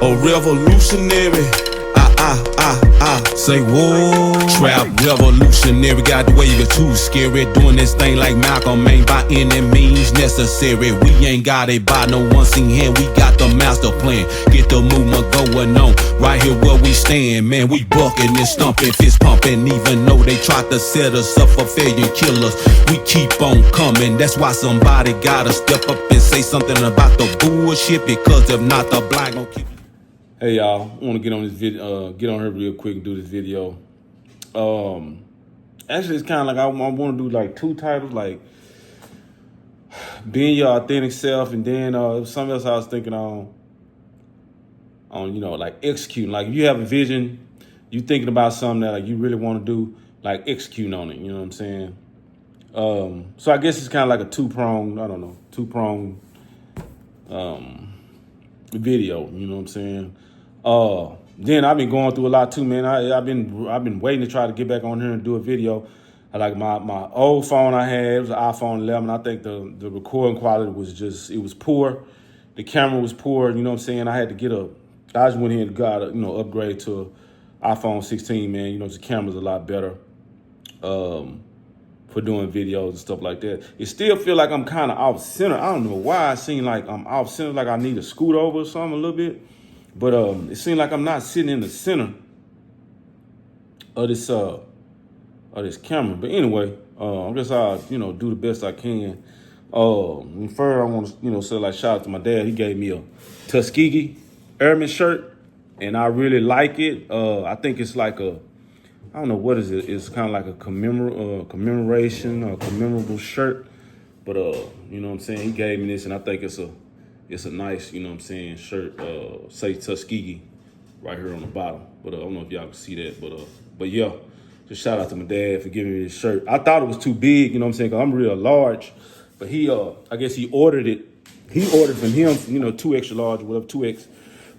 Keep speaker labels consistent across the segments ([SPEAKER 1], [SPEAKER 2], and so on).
[SPEAKER 1] A revolutionary. Say whoa. Trap revolutionary. Got the wave it too scary. Doing this thing like Malcolm ain't by any means necessary. We ain't got it by no one seen hand. We got the master plan. Get the movement going on. Right here where we stand, man. We bucking and stumping, fist pumping. Even though they tried to set us up for failure and kill us, we keep on coming. That's why somebody gotta step up and say something about the bullshit. Because if not, the blind gon' keep. Hey y'all, I want to get on this video, get on here real quick and do this video. Actually, it's kind of like I want to do like two titles, like being your authentic self, and then something else I was thinking on you know, like executing. Like if you have a vision, you thinking about something that like you really want to do, like executing on it. You know what I'm saying? So I guess it's kind of like a two-pronged video. You know what I'm saying? Then I've been going through a lot too, man. I've been waiting to try to get back on here and do a video. Like my old phone I had, it was an iPhone 11. I think the recording quality was it was poor. The camera was poor. You know what I'm saying? I just went ahead and got upgrade to an iPhone 16, man. You know, the camera's a lot better for doing videos and stuff like that. It still feel like I'm kind of off center. I don't know why. It seems like I'm off center, like I need to scoot over or something a little bit. But it seems like I'm not sitting in the center of this camera. But anyway, I guess I'll do the best I can. First I want to say like shout out to my dad. He gave me a Tuskegee Airman shirt, and I really like it. I think it's like I don't know what is it. It's kind of like a commemoration or commemorable shirt. But you know what I'm saying. He gave me this, and I think it's a nice, you know what I'm saying, shirt, say Tuskegee right here on the bottom. But I don't know if y'all can see that, but yeah, just shout out to my dad for giving me this shirt. I thought it was too big, you know what I'm saying, because I'm real large, but he, I guess he ordered it. He ordered from him, 2 extra large, whatever, 2X,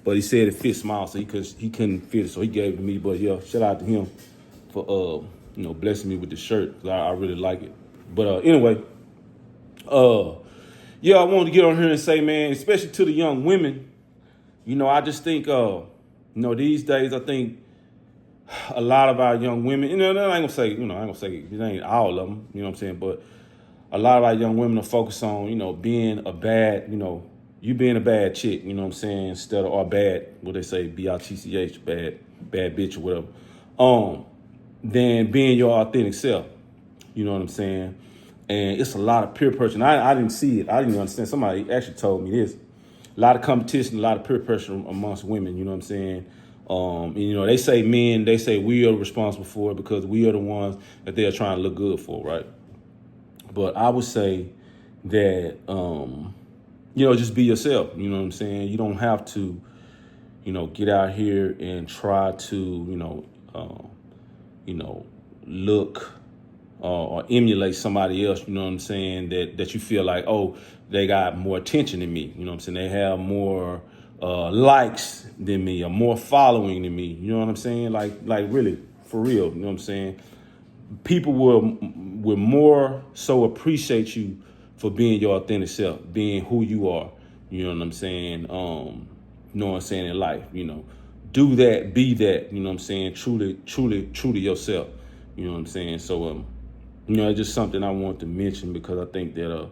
[SPEAKER 1] but he said it fit small, so he couldn't fit it, so he gave it to me. But yeah, shout out to him for, blessing me with the shirt, because I really like it. But anyway, yeah, I wanted to get on here and say, man, especially to the young women, I just think, these days, I think a lot of our young women, I ain't gonna say, it ain't all of them, you know what I'm saying, but a lot of our young women are focused on, being a bad, you being a bad chick, you know what I'm saying, instead of, or bad, what they say, B-I-T-C-H, bad bitch or whatever, than being your authentic self, you know what I'm saying? And it's a lot of peer pressure. And I didn't see it. I didn't understand. Somebody actually told me this. A lot of competition, a lot of peer pressure amongst women, you know what I'm saying? They say men, they say we are responsible for it because we are the ones that they're trying to look good for, right? But I would say that, just be yourself, you know what I'm saying? You don't have to, get out here and try to, look or emulate somebody else, you know what I'm saying, that you feel like, oh, they got more attention than me, you know what I'm saying, they have more likes than me or more following than me, you know what I'm saying, like really, for real, you know what I'm saying. People will more so appreciate you for being your authentic self, being who you are, you know what I'm saying, in life, do that, be that, you know what I'm saying, truly yourself, you know what I'm saying. So it's just something I want to mention because I think that,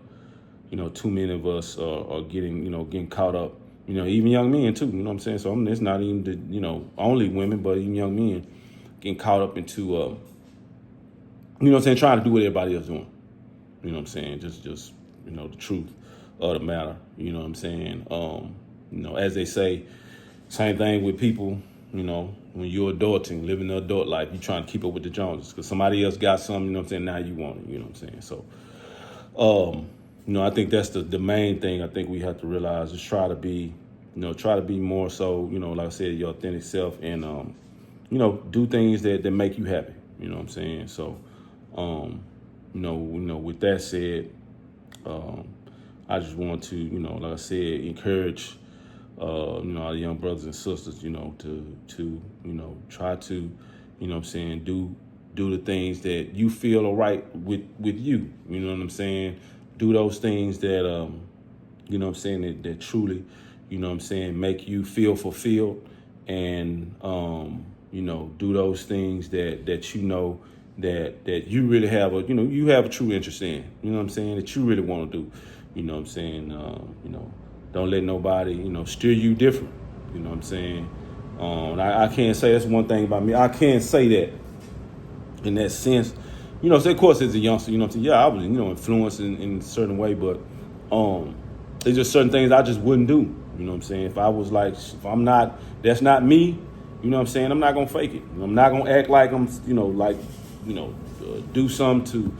[SPEAKER 1] too many of us are getting caught up, even young men too, you know what I'm saying? So it's not even only women, but even young men getting caught up into, trying to do what everybody else doing, you know what I'm saying? Just the truth of the matter, you know what I'm saying? As they say, same thing with people, when you're adulting, living the adult life, you're trying to keep up with the Joneses because somebody else got something, you know what I'm saying, now you want it, you know what I'm saying? So, I think that's the main thing I think we have to realize is try to be more so, like I said, your authentic self and, do things that make you happy, you know what I'm saying? So, with that said, I just want to, like I said, encourage our young brothers and sisters, to try to, do the things that you feel are right with you, you know what I'm saying? Do those things that, that truly, you know what I'm saying, make you feel fulfilled and, you know, do those things that you know that you really have you have a true interest in, you know what I'm saying, that you really want to do, you know what I'm saying, you know, don't let nobody, you know, steer you different, you know what I'm saying. I can't say that's one thing about me. I can't say that in that sense. You know, so of course as a youngster, you know what I'm saying, yeah, I was, you know, influenced in a certain way, but there's just certain things I just wouldn't do. You know what I'm saying? If I was like, if I'm not, that's not me, you know what I'm saying, I'm not gonna fake it. I'm not gonna act like I'm, you know, like, you know, do something to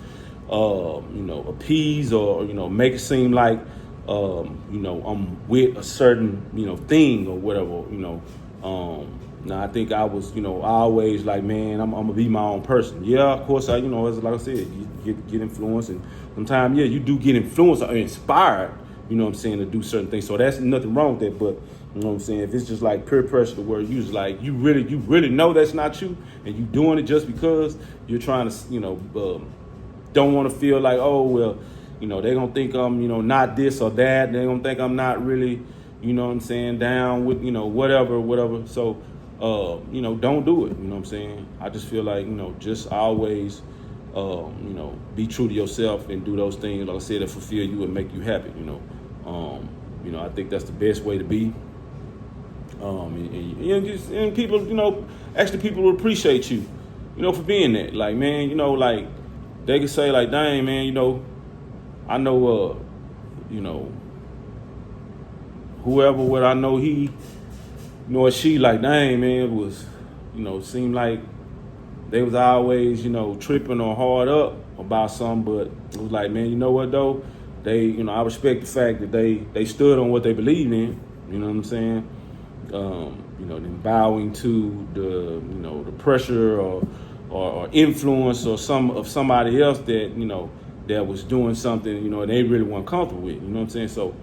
[SPEAKER 1] you know, appease or, you know, make it seem like you know, I'm with a certain, you know, thing or whatever, you know. Now I think I was, you know, always like, man, I'm gonna be my own person. Yeah, of course, you know, as like I said, you get influenced, and sometimes, yeah, you do get influenced or inspired, you know what I'm saying, to do certain things. So that's nothing wrong with that. But you know what I'm saying, if it's just like peer pressure to where you just like you really know that's not you, and you doing it just because you're trying to, you know, don't want to feel like, oh well, you know, they're gonna think I'm, you know, not this or that. They're gonna think I'm not really, you know what I'm saying, down with, you know, whatever. So you know, don't do it. You know what I'm saying? I just feel like, you know, just always, you know, be true to yourself and do those things, like I said, that fulfill you and make you happy. You know, I think that's the best way to be. And people, you know, actually people will appreciate you, you know, for being that. Like, man, you know, like they could say like, dang, man, you know, I know, you know, whoever, what I know he, you know, or she, like, dang, man, it was, you know, seemed like they was always, you know, tripping or hard up about something, but it was like, man, you know what though? They, you know, I respect the fact that they stood on what they believed in, you know what I'm saying? You know, then bowing to the, you know, the pressure or influence or somebody else that, you know, that was doing something, you know, they really weren't comfortable with, you know what I'm saying? So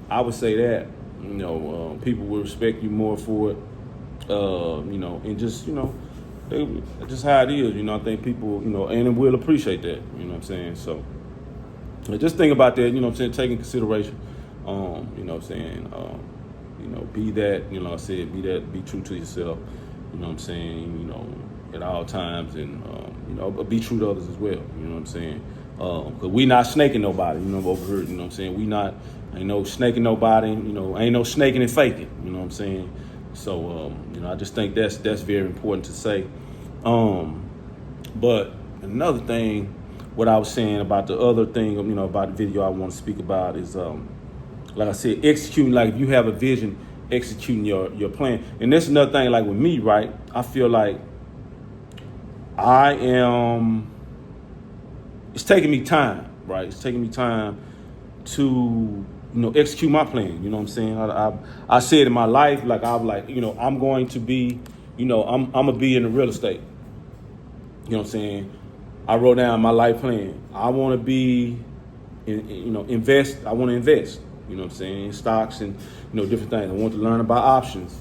[SPEAKER 1] I would say that, you know, people will respect you more for it, you know, and just, you know, just how it is, you know. I think people, you know, and will appreciate that, you know what I'm saying? So just think about that, you know what I'm saying, take in consideration, you know what I'm saying, you know, be that, you know, I said, be true to yourself, you know what I'm saying, you know, at all times, and, you know, but be true to others as well, you know what I'm saying? Because we not snaking nobody, you know, over here, you know what I'm saying? We not, ain't no snaking nobody, you know, ain't no snaking and faking, you know what I'm saying? So, you know, I just think that's very important to say. But another thing, what I was saying about the other thing, you know, about the video I want to speak about is, like I said, executing, like if you have a vision, executing your plan. And that's another thing, like with me, right? I feel like it's taking me time, right? It's taking me time to, you know, execute my plan. You know what I'm saying? I said in my life, like I'm like, you know, I'm going to be, you know, I'm gonna be in the real estate. You know what I'm saying? I wrote down my life plan. I want to be, you know, invest. I want to invest. You know what I'm saying? In stocks and, you know, different things. I want to learn about options.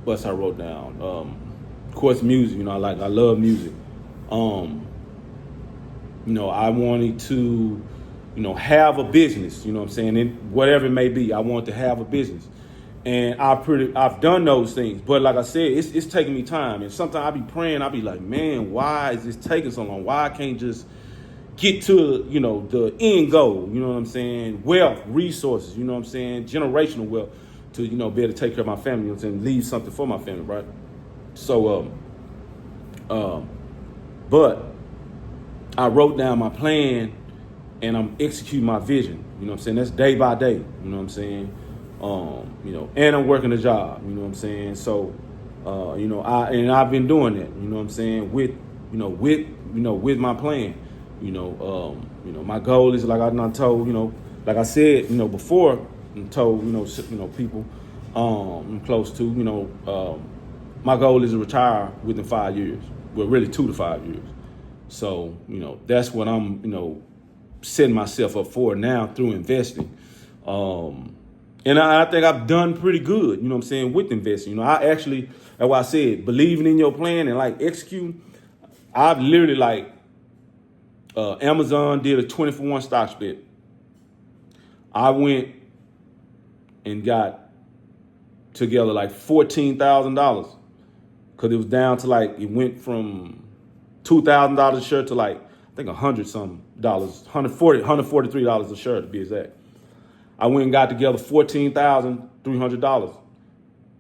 [SPEAKER 1] What's I wrote down? Of course, music. You know, I love music. You know, I wanted to, you know, have a business, you know what I'm saying? And whatever it may be, I want to have a business. And I've done those things. But like I said, it's taking me time. And sometimes I be praying, I be like, man, why is this taking so long? Why I can't just get to, you know, the end goal, you know what I'm saying? Wealth, resources, you know what I'm saying? Generational wealth to, you know, be able to take care of my family, you know what I'm saying? Leave something for my family, right? So, but I wrote down my plan and I'm executing my vision. You know what I'm saying? That's day by day. You know what I'm saying? You know, and I'm working a job. You know what I'm saying? So, you know, I've been doing that. You know what I'm saying? With my plan. You know, my goal is, like I told, you know, like I said, you know, before, and told, you know, people I'm close to, you know, my goal is to retire within 5 years. Well, really 2 to 5 years. So, you know, that's what I'm, you know, setting myself up for now through investing. And I think I've done pretty good, you know what I'm saying, with investing. You know, I actually, that's why I said, believing in your plan and like executing. I've literally like, Amazon did a 20-for-1 stock split. I went and got together like $14,000 because it was down to like, it went from $2,000 a shirt to like, I think $143 a shirt to be exact. I went and got together $14,300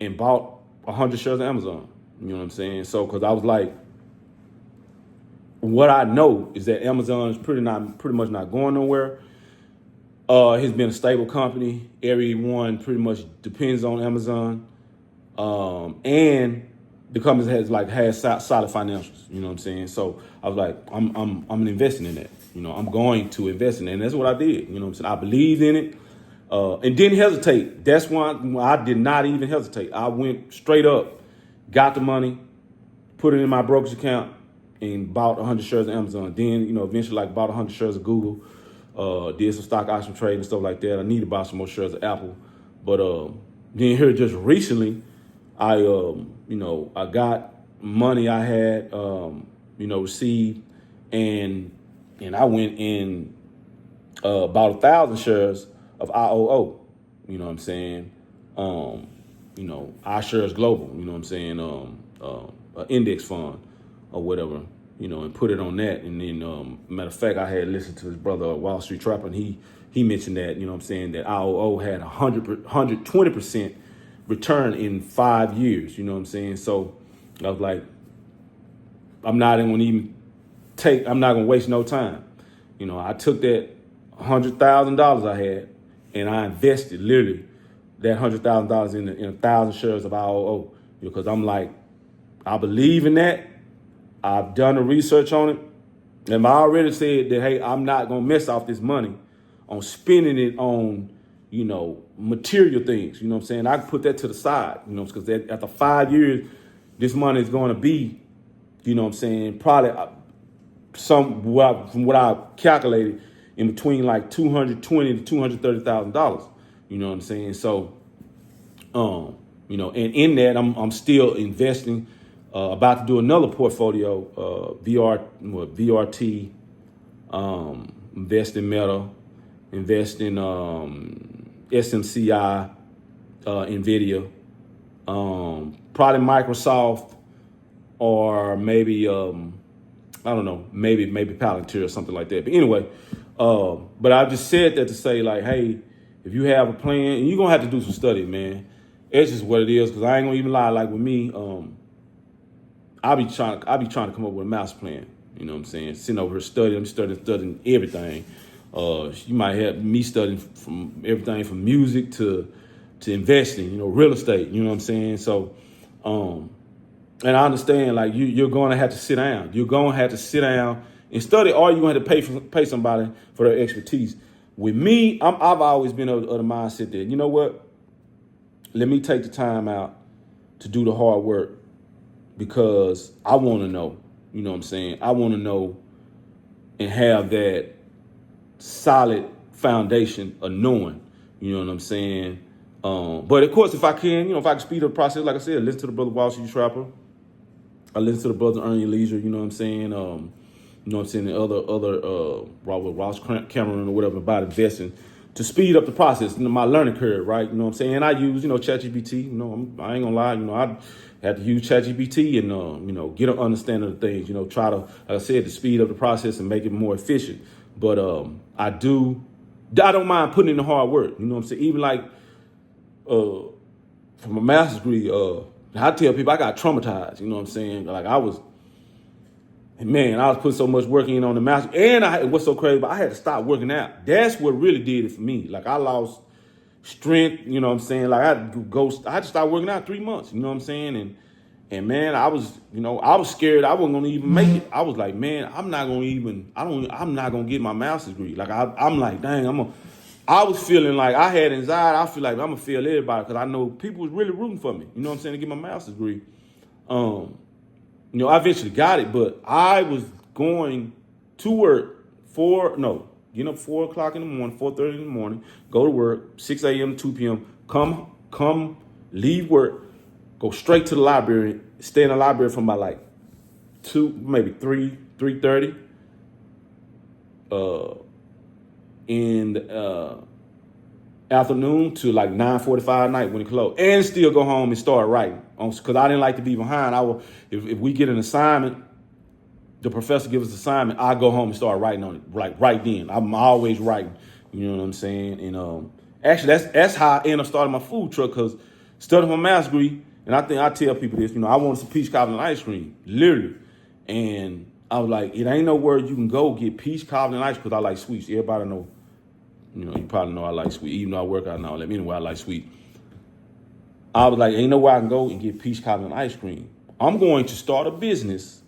[SPEAKER 1] and bought 100 shirts on Amazon. You know what I'm saying? So, because I was like, what I know is that Amazon is pretty much not going nowhere. It's been a stable company. Everyone pretty much depends on Amazon, and the company has solid financials. You know what I'm saying? So I was like, I'm investing in that. You know, I'm going to invest in it, and that's what I did. You know what I'm saying? I believed in it, and didn't hesitate. That's why I did not even hesitate. I went straight up, got the money, put it in my brokerage account, and bought 100 shares of Amazon. Then, you know, eventually like bought 100 shares of Google, did some stock option trade and stuff like that. I need to buy some more shares of Apple. But then here just recently, I got money I had, received, and I went and bought 1,000 shares of IOO. You know what I'm saying? iShares Global, you know what I'm saying? An index fund or whatever, you know, and put it on that. And then, matter of fact, I had listened to his brother, Wall Street Trapper, and he mentioned that, you know what I'm saying, that IOO had 120% return in 5 years, you know what I'm saying? So I was like, I'm not going to waste no time. You know, I took that $100,000 I had and I invested literally that $100,000 in 1,000 shares of IOO, because I'm like, I believe in that. I've done the research on it, and I already said that, hey, I'm not gonna mess off this money on spending it on, you know, material things. You know what I'm saying? I can put that to the side, you know, because after 5 years, this money is going to be, you know what I'm saying, probably from what I calculated, in between like $220,000 to $230,000. You know what I'm saying? So, and in that, I'm still investing. About to do another portfolio, VRT, invest in Meta, invest in SMCI, NVIDIA, probably Microsoft, or maybe, I don't know, maybe Palantir or something like that. But anyway, but I just said that to say, like, hey, if you have a plan, and you're going to have to do some study, man. It's just what it is, because I ain't going to even lie. Like with me, I be trying to come up with a master plan. You know what I'm saying? Sitting over here studying everything. You might have me studying from everything from music to investing, you know, real estate. You know what I'm saying? So, and I understand, like, you're going to have to sit down. You're going to have to sit down and study, or you're going to have to pay somebody for their expertise. With me, I've always been of the mindset that, you know what? Let me take the time out to do the hard work, because I want to know, you know what I'm saying? I want to know and have that solid foundation of knowing, you know what I'm saying? But of course, if I can, if I can speed up the process, like I said, listen to the brother Wall Street Trapper. I listen to the brother Earn Your Leisure, you know what I'm saying? You know what I'm saying? The other Ross Cameron or whatever about investing to speed up the process, my learning curve, right? You know what I'm saying? And I use, ChatGPT. I ain't gonna lie, I had to use ChatGPT and, get an understanding of things, try to, like I said, to speed up the process and make it more efficient. But I don't mind putting in the hard work, you know what I'm saying? Even like from a master's degree, I tell people I got traumatized, you know what I'm saying? Like I was putting so much work in on the master, and what's so crazy, but I had to stop working out. That's what really did it for me. Like I lost strength, you know what I'm saying? Like I had to start working out 3 months, you know what I'm saying? And man, I was scared I wasn't gonna even make it. I was like, man, I'm not gonna get my master's degree. Like I'm like, dang, I was feeling like I had anxiety. I feel like I'm gonna fail everybody, because I know people was really rooting for me, you know what I'm saying, to get my master's degree. I eventually got it, but I was going to work getting up 4 o'clock in the morning, 4:30 in the morning, go to work, 6 a.m. to 2 p.m., come, leave work, go straight to the library, stay in the library from about like 2, maybe 3:30. And afternoon to like 9:45 at night when it closed, and still go home and start writing. Because I didn't like to be behind. If we get an assignment, the professor gives us an assignment, I go home and start writing on it, like right then. I'm always writing. You know what I'm saying? And actually, that's how I ended up starting my food truck, because studying my master's degree, and I think I tell people this, I wanted some peach cobbler and ice cream, literally. And I was like, it ain't nowhere you can go get peach cobbler and ice cream, because I like sweets. Everybody know, you probably know I like sweet, even though I work out and all that. Anyway, I like sweet. I was like, ain't nowhere I can go and get peach cobbler and ice cream. I'm going to start a business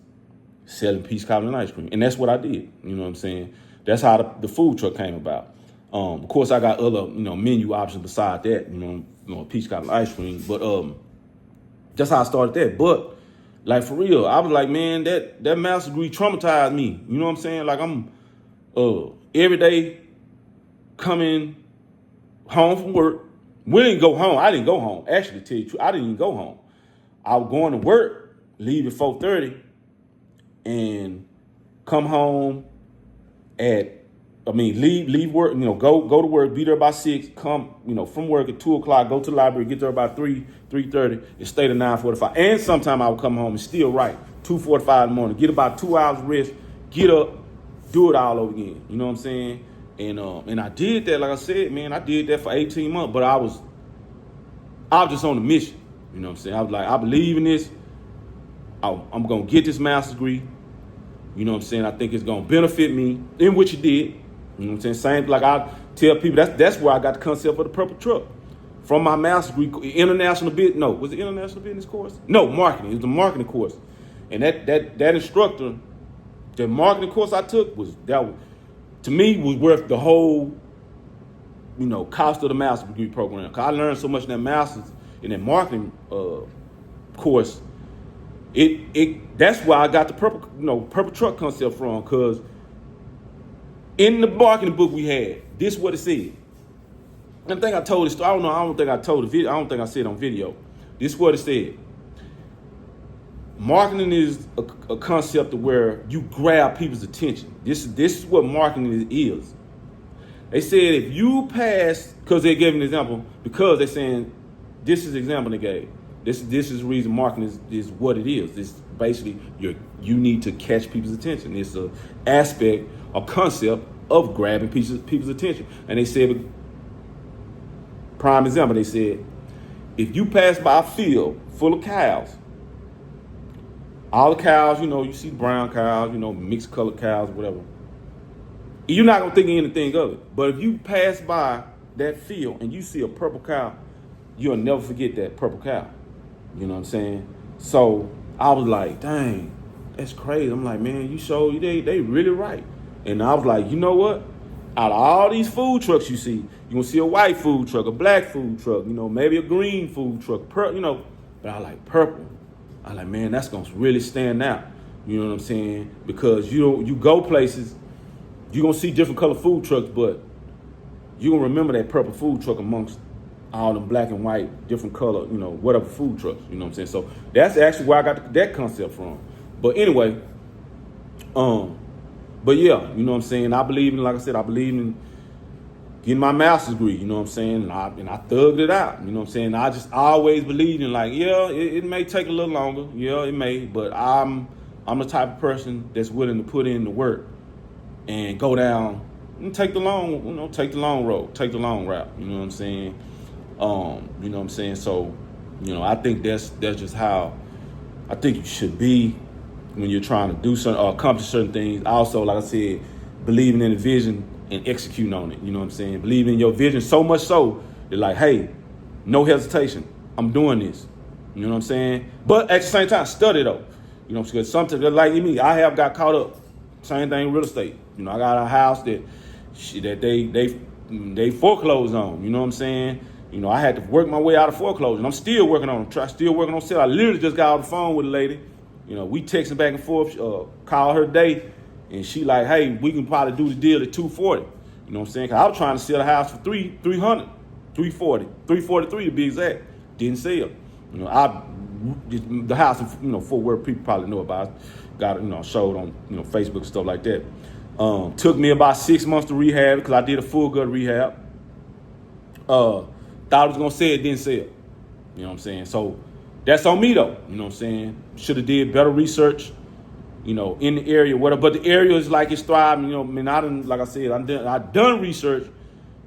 [SPEAKER 1] selling peach cobbler and ice cream. And that's what I did. You know what I'm saying? That's how the food truck came about. Of course, I got other, menu options beside that, peach cobbler ice cream. But that's how I started that. But like, for real, I was like, man, that master's degree traumatized me. You know what I'm saying? Like, I'm every day coming home from work. We didn't go home. I didn't go home. Actually, to tell you the truth, I didn't even go home. I was going to work, leave at 4:30, and come home leave work, go to work, be there by 6, come, from work at 2 o'clock, go to the library, get there about 3:30, and stay to 9:45. And sometime I would come home and still write 2:45 in the morning, get about 2 hours rest, get up, do it all over again. You know what I'm saying? And I did that, like I said, man, I did that for 18 months, but I was just on a mission. You know what I'm saying? I was like, I believe in this. I'm going to get this master's degree. You know what I'm saying? I think it's going to benefit me, in which it did. You know what I'm saying? Same, like I tell people, that's where I got the concept for the purple truck. From my master's degree, international business. No, was it international business course? No, marketing. It was a marketing course. And that instructor, the marketing course I took to me, was worth the whole, cost of the master's degree program. Cause I learned so much in that master's, in that marketing course. That's where I got the purple truck concept from. Cause in the marketing book we had, this is what it said. I think I told this. I don't think I told the video. I don't think I said it on video. This is what it said. Marketing is a concept of where you grab people's attention. This is what marketing is. They said if you pass, because they gave an example, because they're saying this is the example they gave. This is the reason marketing is what it is. It's basically you need to catch people's attention. It's an aspect, a concept of grabbing people's attention. And they said, prime example, they said, if you pass by a field full of cows, all the cows, you see brown cows, mixed colored cows, whatever. You're not going to think anything of it. But if you pass by that field and you see a purple cow, you'll never forget that purple cow. You know what I'm saying? So I was like, dang, that's crazy. I'm like, man, they really right. And I was like, you know what? Out of all these food trucks you see, you're going to see a white food truck, a black food truck, maybe a green food truck, but I like purple. I like, man, that's going to really stand out. You know what I'm saying? Because you go places, you're going to see different color food trucks, but you're going to remember that purple food truck amongst all them black and white, different color, whatever food trucks. You know what I'm saying? So that's actually where I got that concept from. But anyway, but yeah, you know what I'm saying? I believe in getting my master's degree, you know what I'm saying? And I thugged it out, you know what I'm saying? I just always believed in, like, yeah, it may take a little longer. Yeah, it may, but I'm the type of person that's willing to put in the work and go down and take the long road, take the long route, you know what I'm saying? You know what I'm saying? So, I think that's just how I think you should be when you're trying to do something or accomplish certain things. Also, like I said, believing in the vision and executing on it. You know what I'm saying? Believing in your vision so much so that, like, hey, no hesitation. I'm doing this. You know what I'm saying? But at the same time, study though. You know, because sometimes, like me, I have got caught up. Same thing, real estate. I got a house that they foreclosed on. You know what I'm saying? I had to work my way out of foreclosure, and I'm still working on sale. I literally just got off the phone with a lady. We texting back and forth, call her day, and she like, hey, we can probably do the deal at $240. You know what I'm saying? Cause I was trying to sell the house for $300, $340, $343 to be exact. Didn't sell. The house in Fort Worth, people probably know about. Got it, showed on Facebook and stuff like that. Took me about 6 months to rehab because I did a full gut rehab. Uh, thought it was gonna sell, it didn't sell. You know what I'm saying? So that's on me though. You know what I'm saying? Should have did better research. You know, in the area, whatever. But the area is like it's thriving. You know, I mean, like I said, I done research.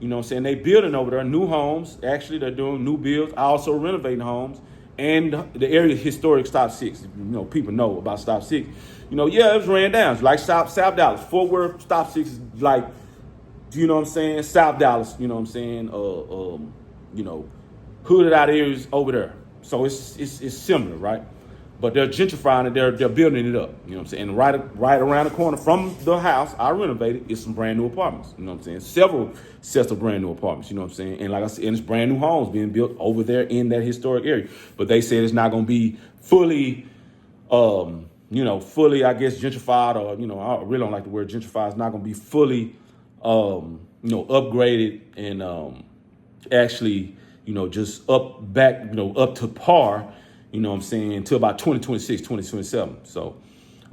[SPEAKER 1] You know what I'm saying? They building over there new homes. Actually, they're doing new builds. I also renovating homes. And the area historic Stop 6. You know, people know about Stop 6. You know, yeah, it was ran down. It's like South Dallas. Fort Worth, Stop 6 is like, you know what I'm saying? South Dallas, you know what I'm saying? You know, hooded out areas over there. So it's similar, right? But they're gentrifying it, they're building it up. You know what I'm saying? And right around the corner from the house I renovated is some brand new apartments. You know what I'm saying? Several sets of brand new apartments. You know what I'm saying? And like I said, and it's brand new homes being built over there in that historic area. But they said it's not going to be fully, fully, I guess, gentrified, or I really don't like the word gentrified. It's not going to be fully, upgraded and actually, just up to par. You know what I'm saying, until about 2026, 2027. So,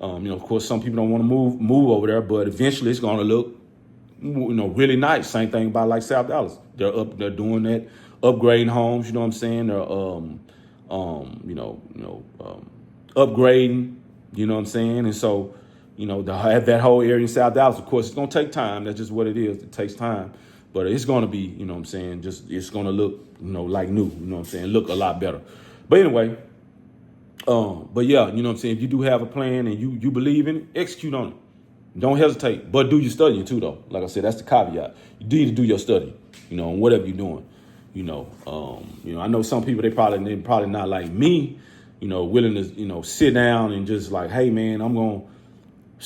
[SPEAKER 1] of course, some people don't want to move over there, but eventually it's going to look, really nice. Same thing about like South Dallas. They're doing that, upgrading homes. You know what I'm saying? They're, upgrading. You know what I'm saying? And so, that whole area in South Dallas, of course, it's going to take time. That's just what it is. It takes time. But it's going to be, you know what I'm saying, it's going to look, like new. You know what I'm saying? Look a lot better. But anyway, but yeah, you know what I'm saying? If you do have a plan and you believe in it, execute on it. Don't hesitate, but do your studying too, though. Like I said, that's the caveat. You need to do your study, on whatever you're doing. I know some people, they probably not like me, willing to, sit down and just like, hey man, I'm going to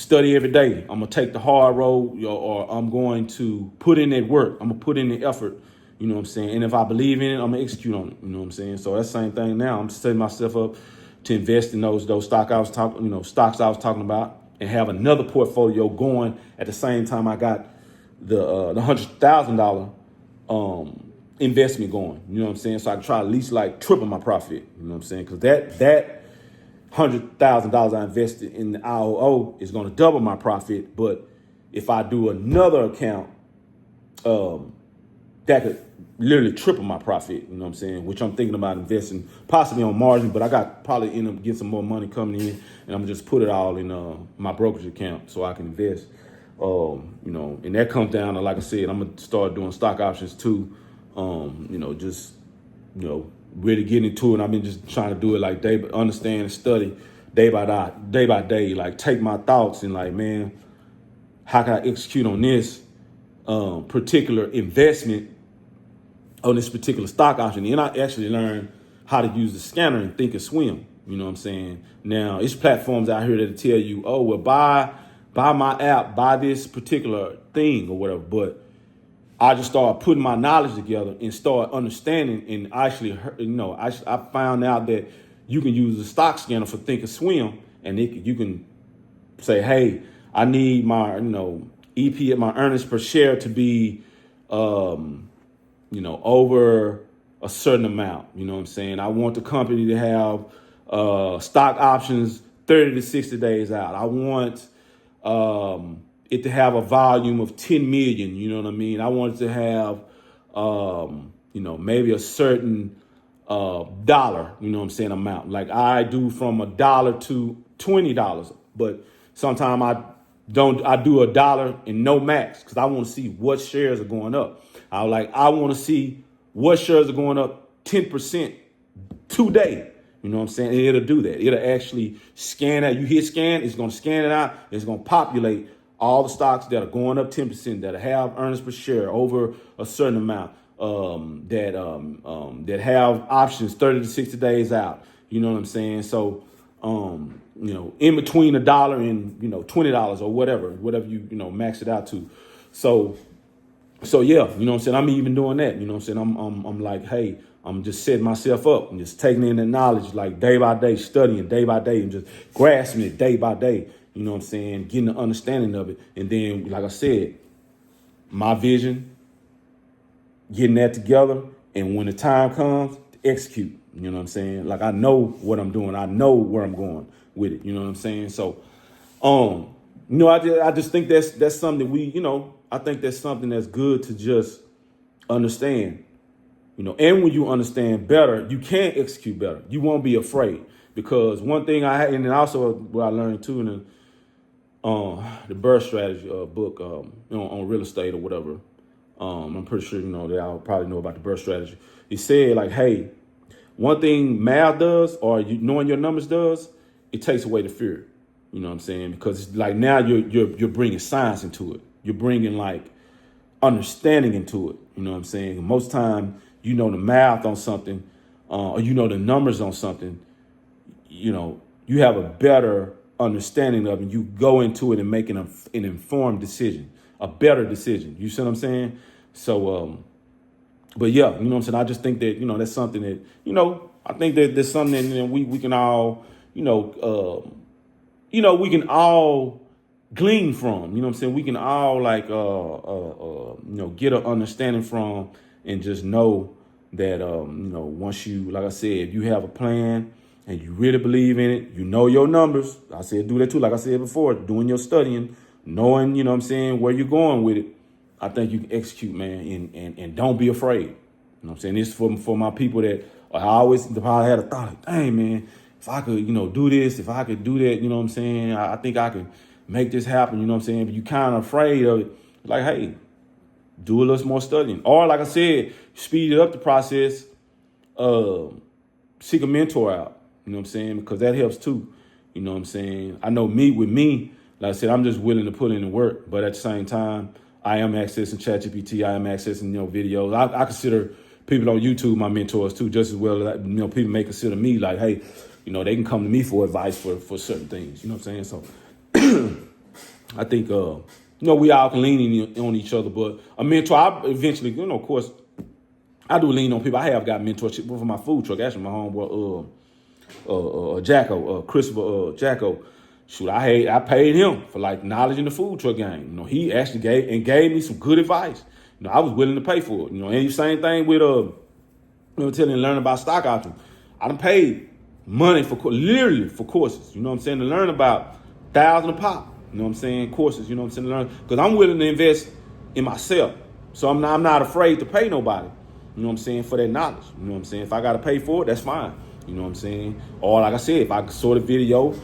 [SPEAKER 1] study every day. I'm going to take the hard road, or I'm going to put in that work. I'm going to put in the effort. You know what I'm saying? And if I believe in it, I'm going to execute on it. You know what I'm saying? So that's the same thing now. I'm setting myself up to invest in those stocks I was talking about, and have another portfolio going at the same time I got the $100,000 investment going. You know what I'm saying? So I can try at least like triple my profit. You know what I'm saying? Because that $100,000 I invested in the IOO is going to double my profit. But if I do another account, that could literally triple my profit, you know what I'm saying? Which I'm thinking about investing possibly on margin, but I got probably end up getting some more money coming in, and I'm gonna just put it all in my brokerage account so I can invest. And that comes down to, like I said, I'm gonna start doing stock options too. Really getting into it. I've been just trying to do it like understand and study day by day, like take my thoughts and like, man, how can I execute on this particular investment, on this particular stock option. And I actually learned how to use the scanner and Thinkorswim. You know what I'm saying? Now, it's platforms out here that tell you, oh, well, buy my app, buy this particular thing or whatever. But I just started putting my knowledge together and start understanding, and actually, I found out that you can use the stock scanner for Thinkorswim, and you can say, hey, I need my, EP, my earnings per share to be, over a certain amount. You know what I'm saying? I want the company to have stock options 30 to 60 days out. I want it to have a volume of 10 million. You know what I mean? I want it to have, maybe a certain dollar, you know what I'm saying, amount. Like I do from $1 to $20, but sometimes I do $1 and no max, because I want to see what shares are going up. I want to see what shares are going up 10% today. You know what I'm saying? And it'll do that. It'll actually scan out. You hit scan, it's going to scan it out. It's going to populate all the stocks that are going up 10%, that have earnings per share over a certain amount, that have options 30 to 60 days out. You know what I'm saying? So, in between $1 and, $20 or whatever you, max it out to. So yeah, you know what I'm saying? I'm even doing that. You know what I'm saying? I'm like, hey, I'm just setting myself up and just taking in the knowledge like day by day, studying day by day, and just grasping it day by day. You know what I'm saying? Getting the understanding of it. And then, like I said, my vision, getting that together. And when the time comes, to execute. You know what I'm saying? Like I know what I'm doing. I know where I'm going with it. You know what I'm saying? So, I just think that's something that I think that's something that's good to just understand. And when you understand better, you can execute better. You won't be afraid, because one thing I had, and then also what I learned too in the Birth Strategy book, on real estate or whatever. I'm pretty sure that I'll probably know about the Birth Strategy. He said, like, hey, one thing math does, or knowing your numbers does, it takes away the fear. You know what I'm saying? Because it's like now you're bringing science into it. You're bringing like understanding into it. You know what I'm saying? Most time, the math on something, or the numbers on something, you have a better understanding of it. You go into it and make an informed decision, a better decision. You see what I'm saying? So, but yeah, you know what I'm saying? I just think that, that's something that, I think that there's something that we can all, we can all glean from, you know what I'm saying? We can all like, get an understanding from, and just know that, once you, like I said, if you have a plan and you really believe in it, your numbers. I said, do that too. Like I said before, doing your studying, knowing, where you're going with it. I think you can execute, man, and don't be afraid. You know what I'm saying? This is for my people that I always probably had a thought, like, dang, man, if I could, do this, if I could do that, you know what I'm saying? I think I could make this happen, you know what I'm saying? But you kind of afraid of it. Like, hey, do a little more studying. Or like I said, speed up the process, seek a mentor out, you know what I'm saying? Because that helps too, you know what I'm saying? I know with me, like I said, I'm just willing to put in the work, but at the same time, I am accessing ChatGPT. I am accessing, videos. I consider people on YouTube my mentors too, just as well as, people may consider me like, hey, they can come to me for advice for certain things. You know what I'm saying? So I think, we all can lean on each other, but a mentor, I eventually, of course, I do lean on people. I have got mentorship for my food truck. Actually, my homeboy, Jacko, Christopher, Jacko. Shoot, I paid him for like knowledge in the food truck game. He actually gave me some good advice. I was willing to pay for it. And same thing with telling learn about stock options. I done paid money literally for courses. You know what I'm saying? To learn about 1,000 a pop. You know what I'm saying? Courses. You know what I'm saying? To learn, because I'm willing to invest in myself. So I'm not afraid to pay nobody. You know what I'm saying? For that knowledge. You know what I'm saying? If I got to pay for it, that's fine. You know what I'm saying? Or like I said, if I sort of video,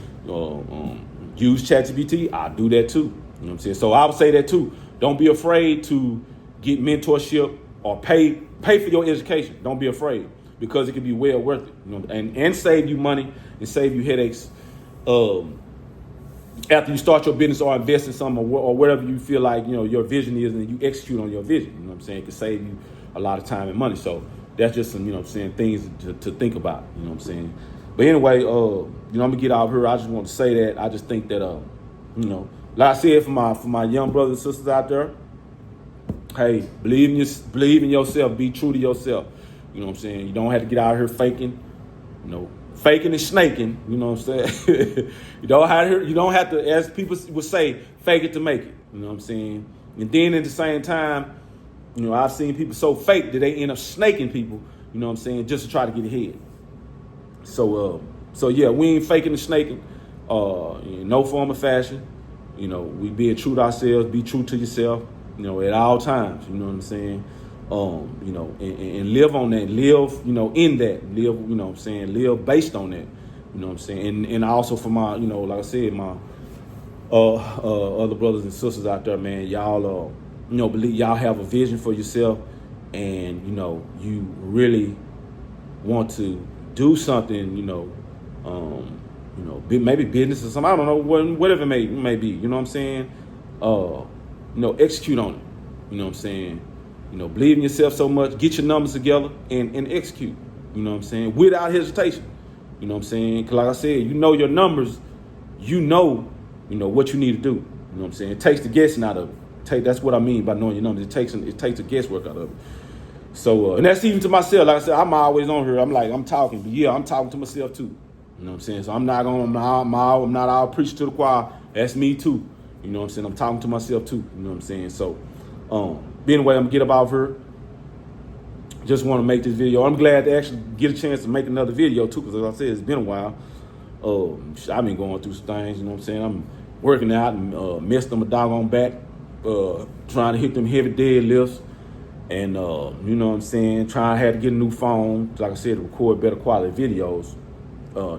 [SPEAKER 1] use ChatGPT, I'll do that too. You know what I'm saying? So I would say that too. Don't be afraid to get mentorship or pay for your education. Don't be afraid, because it can be well worth it. And save you money and save you headaches after you start your business or invest in something or whatever you feel like your vision is, and you execute on your vision. You know what I'm saying? It can save you a lot of time and money. So that's just some things to think about. You know what I'm saying? But anyway, I'm gonna get out of here. I just want to say that I just think that like I said, for my young brothers and sisters out there, hey, believe in yourself. Be true to yourself. You know what I'm saying? You don't have to get out here faking. Faking and snaking. You know what I'm saying? You don't have to, as people would say, fake it to make it. You know what I'm saying? And then at the same time, I've seen people so fake that they end up snaking people. You know what I'm saying? Just to try to get ahead. So yeah, we ain't faking and snaking, in no form of fashion. We being true to ourselves. Be true to yourself. At all times. You know what I'm saying? And live on that. Live, in that. Live, what I'm saying? Live based on that. You know what I'm saying? And also for my, like I said, my other brothers and sisters out there, man, y'all, believe y'all have a vision for yourself, and you really want to do something, maybe business or something. I don't know, whatever it may be. You know what I'm saying? Execute on it. You know what I'm saying? Believe in yourself so much. Get your numbers together and execute. You know what I'm saying? Without hesitation. You know what I'm saying? Because like I said, your numbers. What you need to do. You know what I'm saying? It takes the guessing out of it. That's what I mean by knowing your numbers. It takes the guesswork out of it. So, and that's even to myself. Like I said, I'm always on here. I'm talking. But yeah, I'm talking to myself too. You know what I'm saying? So I'm not all preaching to the choir. That's me too. You know what I'm saying? I'm talking to myself too. You know what I'm saying? So, anyway, I'm going to get up out of here. Just want to make this video. I'm glad to actually get a chance to make another video too, because as I said, it's been a while. I've been going through some things, you know what I'm saying? I'm working out and messed on my doggone back, trying to hit them heavy deadlifts. And you know what I'm saying, I had to get a new phone, like I said, to record better quality videos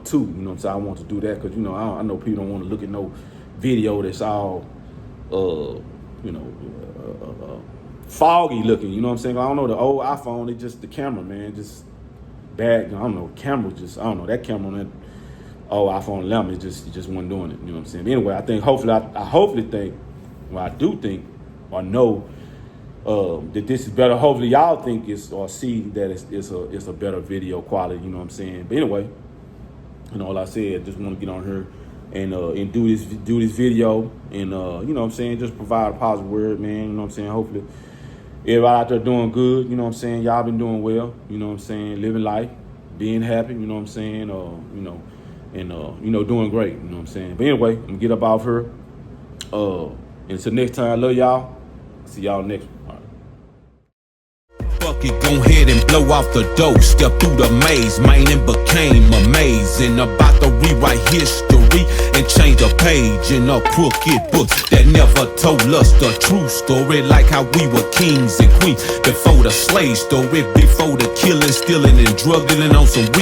[SPEAKER 1] too. You know what I'm saying? I want to do that because, you know, I know people don't want to look at no video that's all you know, foggy looking. You know what I'm saying? I don't know, the old iPhone, it just, the camera, man, just bad. I don't know, camera just, I don't know, that camera on that iPhone 11, it just wasn't doing it. You know what I'm saying? But anyway, I think hopefully, I hopefully think, well, I do think or know that this is better. Hopefully y'all think it's, or see that it's a better video quality, you know what I'm saying? But anyway, you know, like I said, just want to get on here and do this video and you know what I'm saying, just provide a positive word, man. You know what I'm saying? Hopefully everybody out there doing good, you know what I'm saying? Y'all been doing well, you know what I'm saying, living life, being happy, you know what I'm saying, you know, and you know, doing great, you know what I'm saying? But anyway, I'm gonna get up off here. Until next time, I love y'all. See y'all next one.
[SPEAKER 2] Fuck it, go ahead and blow off the dough. Step through the maze, man, and became amazing. About to rewrite history and change a page in a crooked book that never told us the true story. Like how we were kings and queens before the slave story, before the killing, stealing, and drug dealing on some